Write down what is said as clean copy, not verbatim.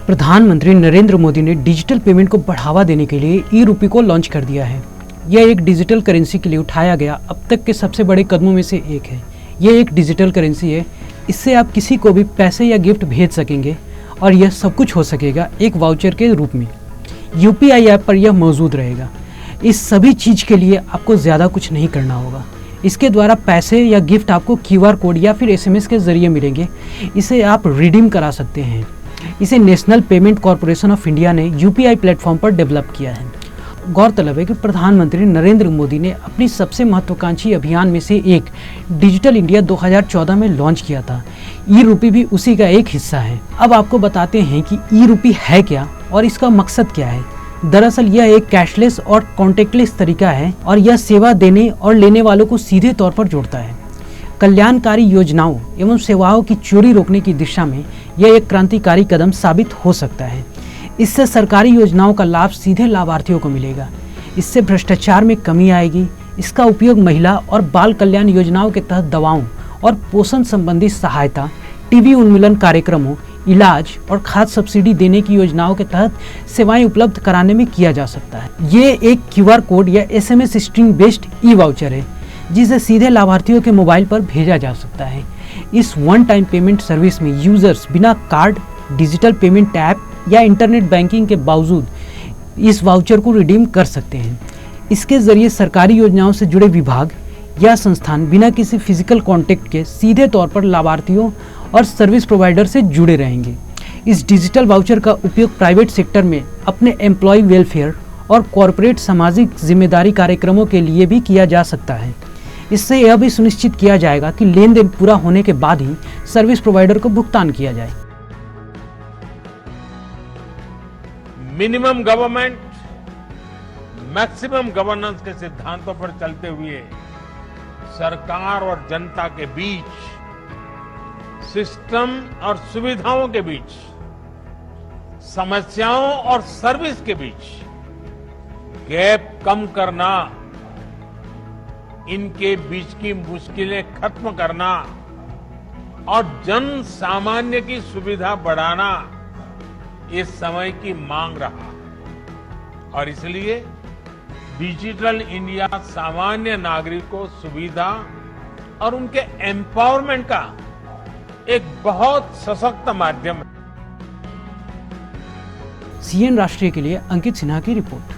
प्रधानमंत्री नरेंद्र मोदी ने digital payment को बढ़ावा देने के लिए ई-रूपी को लॉन्च कर दिया है। यह एक डिजिटल करेंसी के लिए उठाया गया अब तक के सबसे बड़े कदमों में से एक है। यह एक डिजिटल करेंसी है, इससे आप किसी को भी पैसे या गिफ्ट भेज सकेंगे और यह सब कुछ हो सकेगा एक वाउचर के रूप में। यूपीआई ऐप पर यह मौजूद रहेगा। इस सभी चीज़ के लिए आपको ज़्यादा कुछ नहीं करना होगा। इसके द्वारा पैसे या गिफ्ट आपको क्यूआर कोड या फिर एसएमएस के ज़रिए मिलेंगे। इसे आप रिडीम करा सकते हैं। इसे national payment corporation of India ने यूपीआई प्लेटफॉर्म पर डेवलप किया है। गौरतलब है कि प्रधानमंत्री नरेंद्र मोदी ने अपनी सबसे महत्वाकांक्षी अभियान में से एक डिजिटल इंडिया 2014 में लॉन्च किया था। ई-रूपी भी उसी का एक हिस्सा है। अब आपको बताते हैं कि ई-रूपी है क्या और इसका मकसद क्या है। दरअसल यह एक कैशलेस और कॉन्टेक्टलेस तरीका है और यह सेवा देने और लेने वालों को सीधे तौर पर जोड़ता है। कल्याणकारी योजनाओं एवं सेवाओं की चोरी रोकने की दिशा में यह एक क्रांतिकारी कदम साबित हो सकता है। इससे सरकारी योजनाओं का लाभ सीधे लाभार्थियों को मिलेगा। इससे भ्रष्टाचार में कमी आएगी। इसका उपयोग महिला और बाल कल्याण योजनाओं के तहत दवाओं और पोषण संबंधी सहायता, टीबी उन्मूलन कार्यक्रमों, इलाज और खाद्य सब्सिडी देने की योजनाओं के तहत सेवाएं उपलब्ध कराने में किया जा सकता है। ये एक क्यूआर कोड या एसएमएस स्ट्रिंग बेस्ड ई वाउचर है जिसे सीधे लाभार्थियों के मोबाइल पर भेजा जा सकता है। इस वन टाइम पेमेंट सर्विस में यूजर्स बिना कार्ड, डिजिटल पेमेंट ऐप या इंटरनेट बैंकिंग के बावजूद इस वाउचर को रिडीम कर सकते हैं। इसके जरिए सरकारी योजनाओं से जुड़े विभाग या संस्थान बिना किसी फिजिकल कांटेक्ट के सीधे तौर पर लाभार्थियों और सर्विस प्रोवाइडर से जुड़े रहेंगे। इस डिजिटल वाउचर का उपयोग प्राइवेट सेक्टर में अपने एम्प्लॉय वेलफेयर और कॉरपोरेट सामाजिक जिम्मेदारी कार्यक्रमों के लिए भी किया जा सकता है। इससे यह भी सुनिश्चित किया जाएगा कि लेन देन पूरा होने के बाद ही सर्विस प्रोवाइडर को भुगतान किया जाए। मिनिमम गवर्नमेंट, मैक्सिमम गवर्नेंस के सिद्धांतों पर चलते हुए सरकार और जनता के बीच, सिस्टम और सुविधाओं के बीच, समस्याओं और सर्विस के बीच गैप कम करना, इनके बीच की मुश्किलें खत्म करना और जन सामान्य की सुविधा बढ़ाना इस समय की मांग रहा और इसलिए डिजिटल इंडिया सामान्य नागरिक को सुविधा और उनके एम्पावरमेंट का एक बहुत सशक्त माध्यम है। सीएन राष्ट्रीय के लिए अंकित सिन्हा की रिपोर्ट।